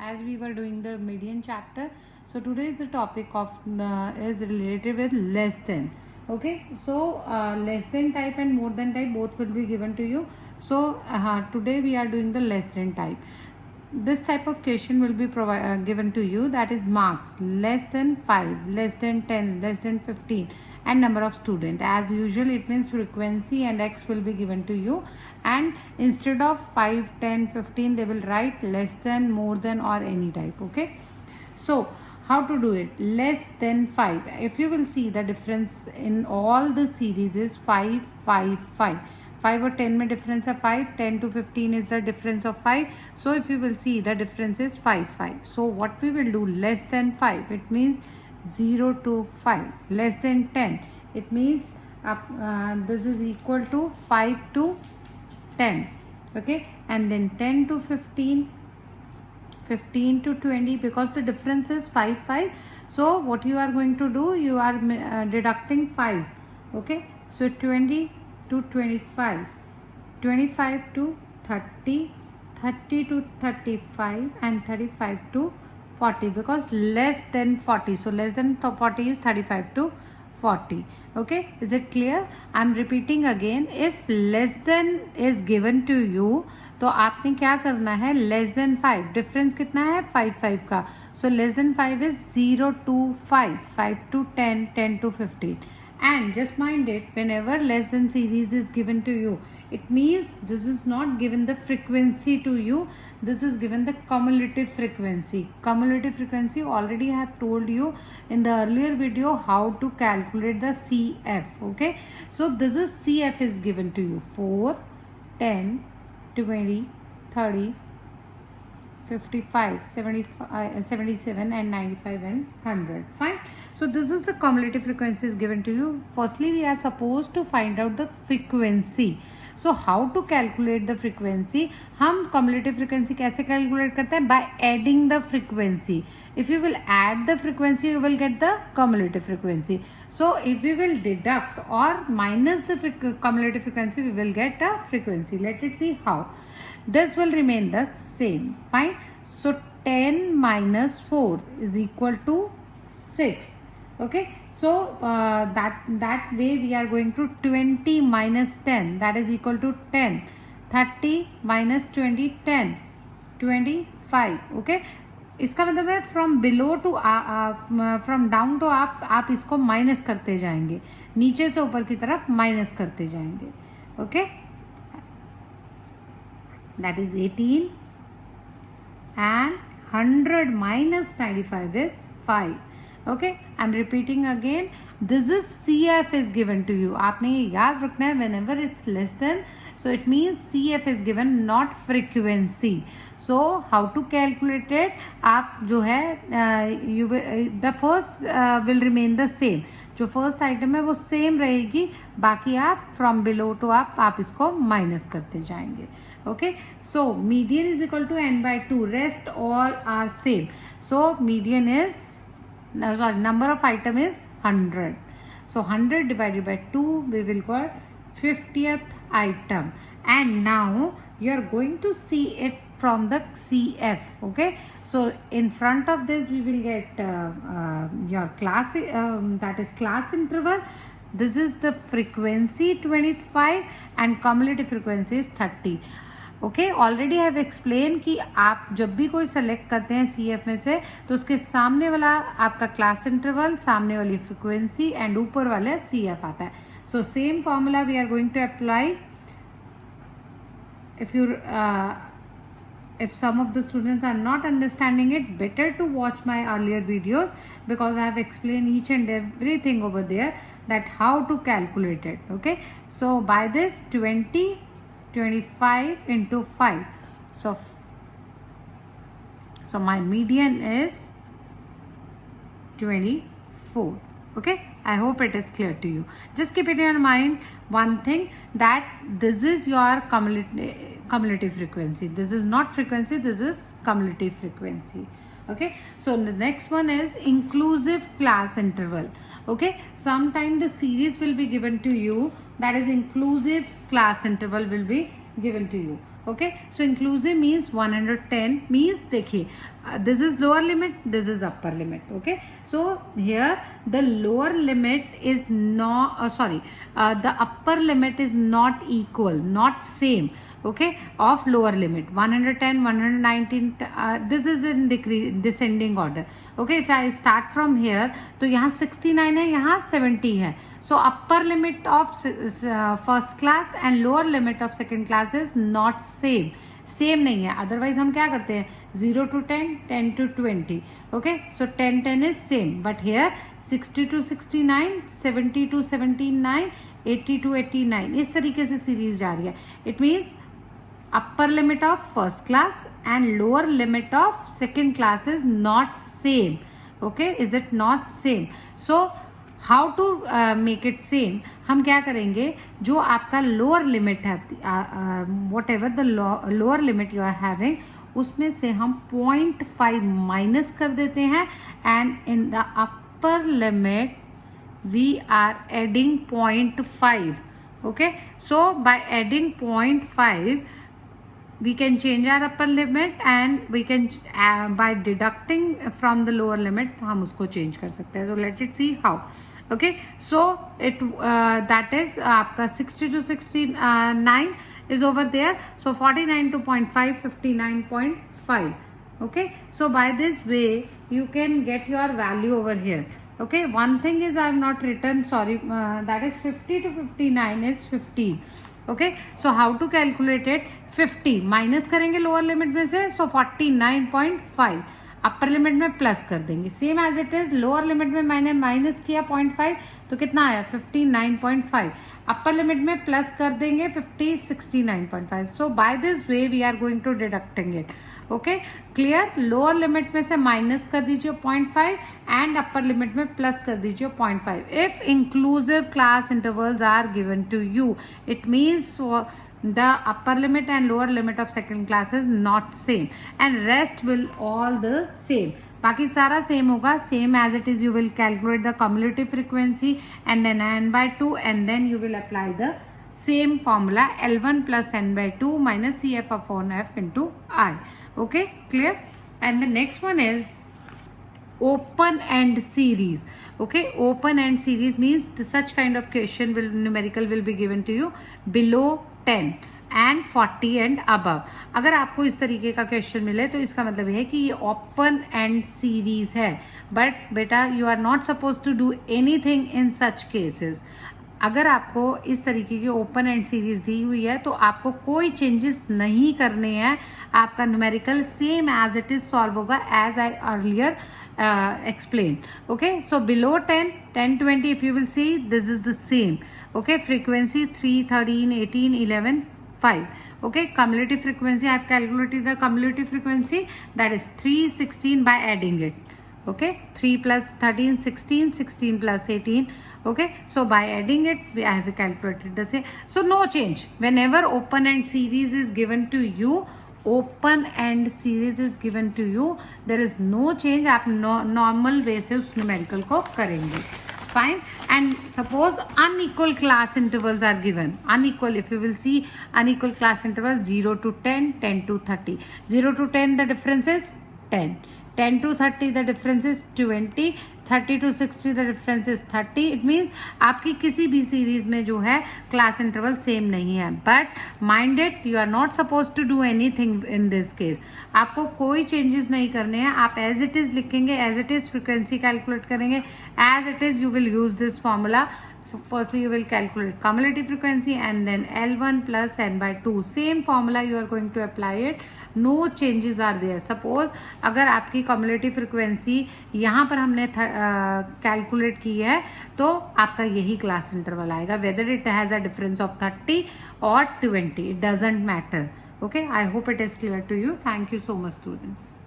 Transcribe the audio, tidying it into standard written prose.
as we were doing the median chapter, so today is the topic of is related with less than. Okay, so less than type and more than type both will be given to you. So today we are doing the less than type. This type of question will be given to you, that is marks less than 5, less than 10, less than 15 and number of student. As usual, it means frequency and x will be given to you, and instead of 5, 10, 15 they will write less than, more than or any type. Okay, so how to do it? Less than 5, if you will see, the difference in all the series is 5, 5, 5. 5 और 10 में difference है 5, 10 to 15 is the difference of 5. So if you will see, the difference is 5, 5. So what we will do, less than 5, it means 0 to 5. Less than 10, it means this is equal to 5 to 10. Okay, and then 10 to 15, 15 to 20, because the difference is 5, 5. So what you are going to do, you are deducting 5. Okay, so 20 to 25, 25 to 30, 30 to 35 and 35 to 40, because less than 40. So less than 40 is 35 to 40. Okay, is it clear? I am repeating again. If less than is given to you, तो आपने क्या करना है, less than 5, difference कितना है 5, 5 का. So less than 5 is 0 to 5, 5 to 10, 10 to 15. And just mind it, whenever less than series is given to you, it means this is not given the frequency to you, this is given the cumulative frequency. Cumulative frequency, already I have told you in the earlier video how to calculate the CF. Okay, so this is CF is given to you: 4, 10, 20, 30, 55, 75, 77 and 95 and 100. Fine. So this is the cumulative frequency is given to you. Firstly, we are supposed to find out the frequency. So how to calculate the frequency? हम cumulative frequency कैसे calculate करते हैं? By adding the frequency. If you will add the frequency, you will get the cumulative frequency. So if we will deduct or minus the cumulative frequency, we will get a frequency. Let it see how. This will remain the same. Fine. So 10 minus 4 is equal to 6. Okay, so that way we are going to 20 minus 10, that is equal to 10. 30 minus 20, 10. 25. Okay, इसका मतलब है from below to from down to up, आप इसको minus करते जाएंगे, नीचे से ऊपर की तरफ माइनस करते जाएंगे. Okay, that is 18, and 100 minus 95 is 5. Okay, I am repeating again, this is CF is given to you. आपने ये याद रखना है, whenever it's less than, so it means CF is given, not frequency. So how to calculate it? आप जो है you the first will remain the same. जो first item है वो सेम रहेगी, बाकी आप फ्रॉम बिलो टू आप इसको माइनस करते जाएंगे. Okay, so median is equal to n by 2, rest all are same. So median is number of item is 100. So 100 divided by 2, we will get 50th item. And now you are going to see it from the CF. Okay, so in front of this we will get your class, that is class interval. This is the frequency 25 and cumulative frequency is 30. Okay, already have explain कि आप जब भी कोई select करते हैं CF में से, तो उसके सामने वाला आपका क्लास इंटरवल, सामने वाली फ्रिक्वेंसी एंड ऊपर वाला CF आता है. So same formula we are going to apply. if some of the students are not understanding it, better to watch my earlier videos, because I have explained each and everything over there, that how to calculate it. Okay, so by this 20, 25 into 5, so my median is 24. Okay, I hope it is clear to you. Just keep it in mind one thing, that this is your cumulative frequency. This is not frequency, this is cumulative frequency. Okay, so the next one is inclusive class interval. Okay, sometime the series will be given to you, that is inclusive class interval will be given to you. Okay, so inclusive means 110 means देखिए this is lower limit, this is upper limit. Okay, so here the lower limit is not the upper limit is not equal, not same. Okay, of lower limit 110 119 this is in descending order. Okay, if I start from here तो यहाँ 69 है, यहाँ 70 है. So upper limit of first class and lower limit of second class is not same. Same नहीं है. Otherwise हम क्या करते हैं 0 to 10, 10 to 20. Okay, so 10 10 is same, but here 60 to 69, 70 to 79, 80 to 89 इस तरीके से सीरीज जा रही है. It means upper limit of first class and lower limit of second class is not same. Okay, is it not same? So how to make it same? हम क्या करेंगे, जो आपका लोअर लिमिट है whatever the lower limit you are having, उसमें से हम 0.5 minus कर देते हैं and in the upper limit we are adding 0.5. Okay, so by adding 0.5 we can change our upper limit and we can by deducting from the lower limit हम उसको change कर सकते हैं. So let it see how. Okay, so it that is आपका 60 to 69 is over there. So 49 to 0.5, 59.5. Okay, so by this way you can get your value over here. Okay, one thing is I have not written, sorry, that is 50 to 59 is 15. Okay, so how to calculate it? 50 minus करेंगे lower limit में से, सो 49.5 अपर limit में plus कर देंगे. Same as it is lower limit में मैंने minus किया 0.5 तो कितना आया 59.5. अपर लिमिट में प्लस कर देंगे 69.5. So by this way we are going to deducting it. Okay, clear. Lower limit में से माइनस कर दीजिए 0.5 एंड अपर लिमिट में प्लस कर दीजिए 0.5. If inclusive class intervals are given to you, it means the upper limit and lower limit of second class is not same and rest will all the same. बाकी सारा same होगा. Same as it is you will calculate the cumulative frequency and then n/2 and then you will apply the same formula L1 plus n/2 minus CF upon F into I. Okay, clear. And the next one is open end series. Okay, open end series means such kind of question will numerical will be given to you below 10 and 40 and above. अगर आपको इस तरीके का question मिले तो इसका मतलब ये है कि ये ओपन एंड सीरीज है. बट बेटा you are not suppose to do anything in such cases. अगर आपको इस तरीके की ओपन एंड सीरीज दी हुई है तो आपको कोई चेंजेस नहीं करने हैं. आपका numerical same as it is solve होगा as I earlier explained. Okay, so below 10, 10, 20, if you will see, this is the same. Okay, frequency 3, 13, 18, 11, 5. Okay, cumulative frequency, I have calculated the cumulative frequency, that is 3, 16 by adding it. Okay, 3 plus 13, 16, 16 plus 18. Okay, so by adding it I have calculated the same. So no change. Whenever open end series is given to you, open end series is given to you, there is no change. आप normal way से उस numerical को करेंगे. Fine. And suppose unequal class intervals are given. Unequal, if you will see unequal class interval 0 to 10, 10 to 30. 0 to 10 the difference is 10. 10 to 30 the difference is 20. 30 to 60 the difference is 30. It means आपकी किसी भी series में जो है class interval same नहीं है. But mind it, you are not suppose to do anything in this case. आपको कोई चेंजेस नहीं करने हैं. आप एज इट इज लिखेंगे, as it is frequency calculate करेंगे, as it is you will use this formula. Firstly you will calculate cumulative frequency and then L1 plus n/2. Same formula you are going to apply it. No changes are there. Suppose अगर आपकी cumulative frequency यहाँ पर हमने calculate की है तो आपका यही class interval आएगा, whether it has a difference of 30 or 20. It doesn't matter. Okay, I hope it is clear to you. Thank you so much, students.